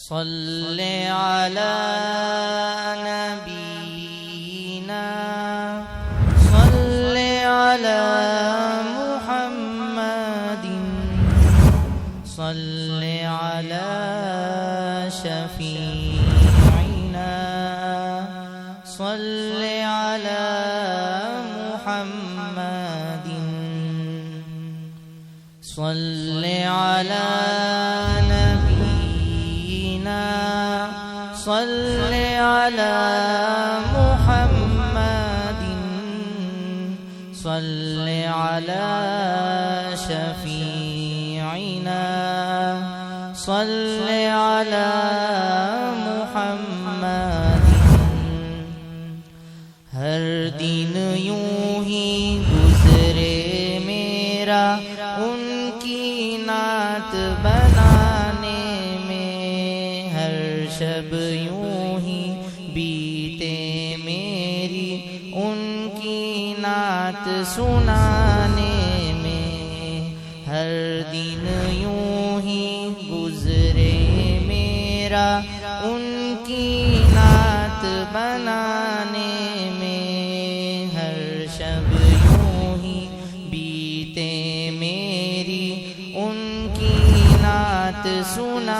सल्ले अला नबीना सल्ले अला मुहम्मदिन सल्ले अला शफीना सल्ले अला मुहम्मदिन सल्ले अला सल्ले अला मुहम्मदिन सल्ले अला शफीइना सल्ले अला मुहम्मदिन। हर दिन यूं ही गुजरे मेरा उनकी नात बनाने में, हर शब यूं ही बीते मेरी उनकी नात सुनाने में, हर दिन यूं ही गुजरे मेरा उनकी नात बनाने में, हर शब यूं ही बीते मेरी उनकी नात सुना